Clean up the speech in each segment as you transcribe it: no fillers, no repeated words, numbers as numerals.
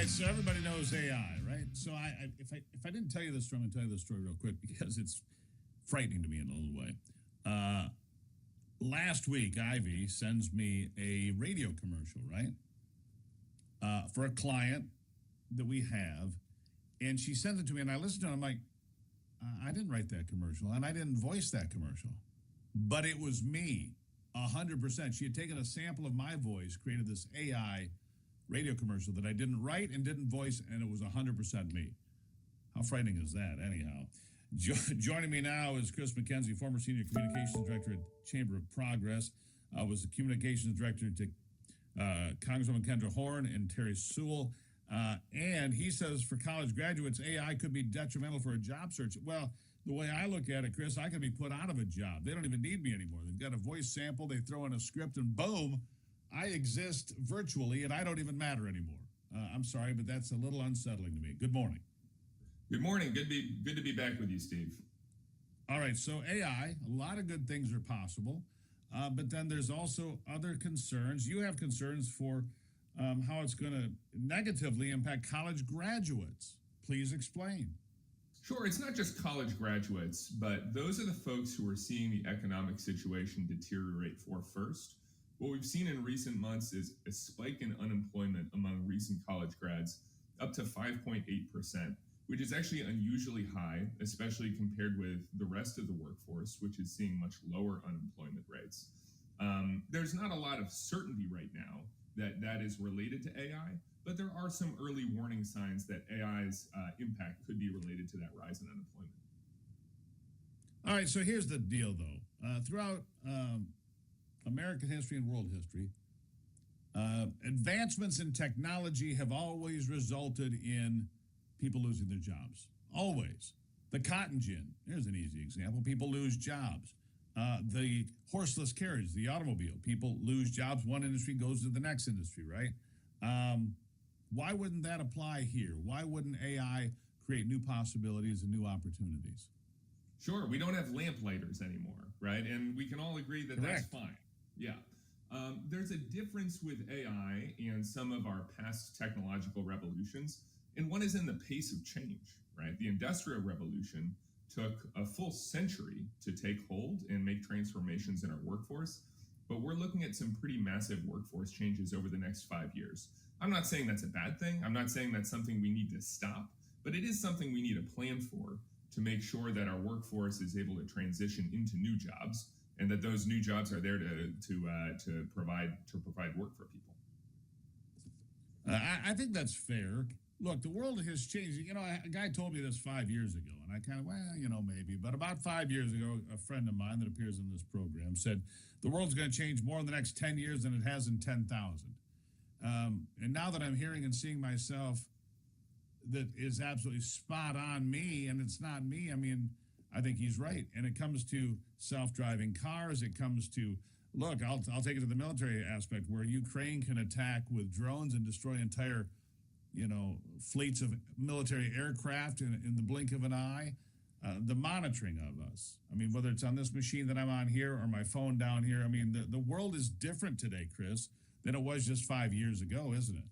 right, so everybody knows AI, right? So if I didn't tell you this story, I'm going to tell you this story real quick because it's frightening to me in a little way. Last week, Ivy sends me a radio commercial, right, for a client that we have, and she sends it to me, and I listen to it, and I'm like, I didn't write that commercial, and I didn't voice that commercial, but it was me, 100%. She had taken a sample of my voice, created this AI radio commercial that I didn't write and didn't voice, and it was 100% me. How frightening is that, anyhow? Joining me now is Chris McKenzie, former Senior Communications Director at Chamber of Progress, was the Communications Director to Congresswoman Kendra Horn and Terry Sewell, and he says for college graduates, AI could be detrimental for a job search. Well, the way I look at it, Chris, I could be put out of a job. They don't even need me anymore. They've got a voice sample, they throw in a script, and boom, I exist virtually, and I don't even matter anymore. I'm sorry, but that's a little unsettling to me. Good morning. Good morning. Good to be back with you, Steve. All right, so AI, a lot of good things are possible, but then there's also other concerns. You have concerns for how it's going to negatively impact college graduates. Please explain. Sure, it's not just college graduates, but those are the folks who are seeing the economic situation deteriorate for first. What we've seen in recent months is a spike in unemployment among recent college grads, up to 5.8%, which is actually unusually high, especially compared with the rest of the workforce, which is seeing much lower unemployment rates. There's not a lot of certainty right now that that is related to AI, but there are some early warning signs that AI's impact could be related to that rise in unemployment. All right, so here's the deal, though. Throughout American history and world history, advancements in technology have always resulted in people losing their jobs. Always. The cotton gin, here's an easy example. People lose jobs. The horseless carriage, the automobile, people lose jobs. One industry goes to the next industry, right? Why wouldn't that apply here? Why wouldn't AI create new possibilities and new opportunities? Sure, we don't have lamplighters anymore, right? And we can all agree that Correct. That's fine. Yeah. There's a difference with AI and some of our past technological revolutions, and one is in the pace of change, right? The Industrial Revolution took a full century to take hold and make transformations in our workforce, but we're looking at some pretty massive workforce changes over the next 5 years. I'm not saying that's a bad thing. I'm not saying that's something we need to stop, but it is something we need a plan for to make sure that our workforce is able to transition into new jobs and that those new jobs are there to provide work for people. I think that's fair. Look, the world has changed. You know, a guy told me this 5 years ago, and I kind of, maybe. But about 5 years ago, a friend of mine that appears in this program said, the world's going to change more in the next 10 years than it has in 10,000. And now that I'm hearing and seeing myself, that is absolutely spot on me, and it's not me. I mean, I think he's right. And it comes to self-driving cars. It comes to, look, I'll take it to the military aspect where Ukraine can attack with drones and destroy entire fleets of military aircraft in the blink of an eye. The monitoring of us. I mean, whether it's on this machine that I'm on here or my phone down here, I mean, the world is different today, Chris, than it was just 5 years ago, isn't it?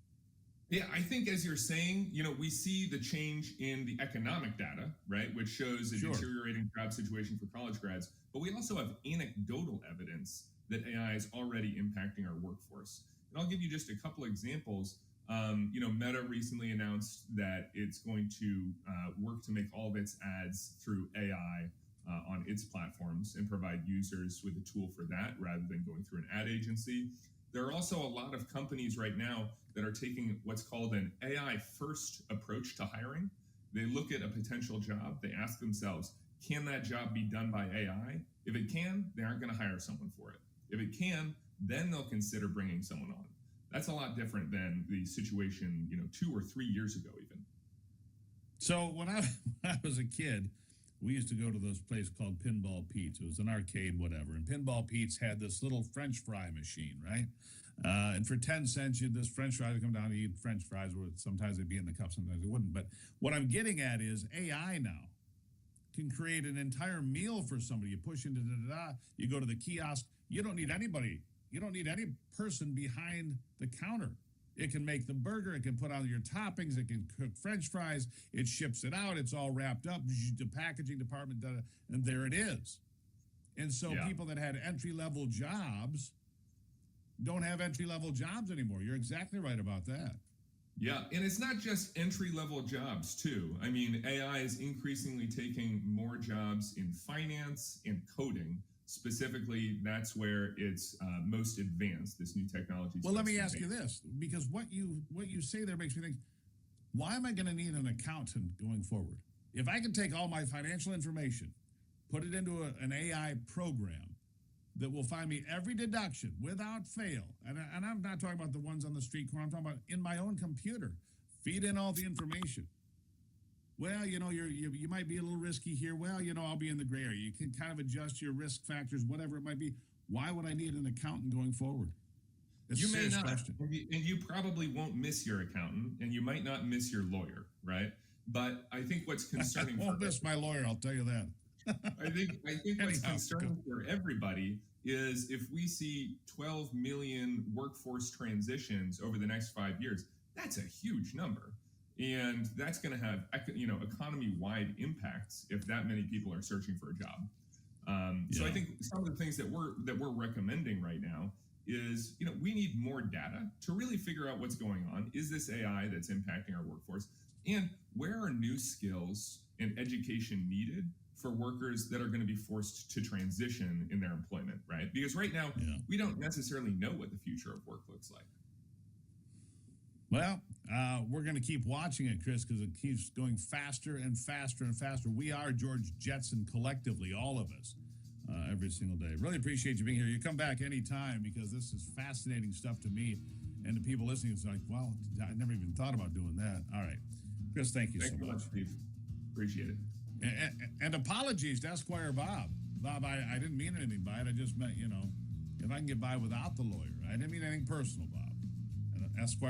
Yeah, I think as you're saying, we see the change in the economic data, right, which shows a deteriorating job situation for college grads. But we also have anecdotal evidence that AI is already impacting our workforce. And I'll give you just a couple examples. Meta recently announced that it's going to work to make all of its ads through AI on its platforms and provide users with a tool for that rather than going through an ad agency. There are also a lot of companies right now that are taking what's called an AI first approach to hiring. They look at a potential job. They ask themselves, can that job be done by AI? If it can, they aren't going to hire someone for it. If it can, then they'll consider bringing someone on. That's a lot different than the situation, 2 or 3 years ago, even. So when I was a kid, we used to go to this place called Pinball Pete's. It was an arcade, whatever. And Pinball Pete's had this little French fry machine, right? And for 10 cents, this French fry would come down and eat French fries. Sometimes they'd be in the cup, sometimes they wouldn't. But what I'm getting at is AI now can create an entire meal for somebody. You push into you go to the kiosk. You don't need anybody. You don't need any person behind the counter. It can make the burger. It can put on your toppings. It can cook French fries. It ships it out. It's all wrapped up. The packaging department, and there it is. And so people that had entry-level jobs don't have entry-level jobs anymore. You're exactly right about that. Yeah, and it's not just entry-level jobs, too. I mean, AI is increasingly taking more jobs in finance and coding. Specifically, that's where it's most advanced, this new technology. Well, let me ask you this, because what you say there makes me think, why am I going to need an accountant going forward? If I can take all my financial information, put it into an AI program that will find me every deduction without fail, and I'm not talking about the ones on the street corner, I'm talking about in my own computer, feed in all the information. Well, you might be a little risky here. Well, I'll be in the gray area. You can kind of adjust your risk factors, whatever it might be. Why would I need an accountant going forward? You may not, and you probably won't miss your accountant, and you might not miss your lawyer, right? But I think what's concerning I won't miss my lawyer, I'll tell you that. I think what's concerning for everybody is if we see 12 million workforce transitions over the next 5 years, that's a huge number. And that's going to have, economy-wide impacts if that many people are searching for a job. So I think some of the things that we're recommending right now is, we need more data to really figure out what's going on. Is this AI that's impacting our workforce? And where are new skills and education needed for workers that are going to be forced to transition in their employment, right? Because right now, we don't necessarily know what the future of work looks like. Well, we're going to keep watching it, Chris, because it keeps going faster and faster and faster. We are George Jetson collectively, all of us, every single day. Really appreciate you being here. You come back anytime because this is fascinating stuff to me and to people listening. It's like, wow, I never even thought about doing that. All right. Chris, thank you so much. Steve. Appreciate it. And apologies to Esquire Bob. Bob, I didn't mean anything by it. I just meant, if I can get by without the lawyer. I didn't mean anything personal, Bob. And Esquire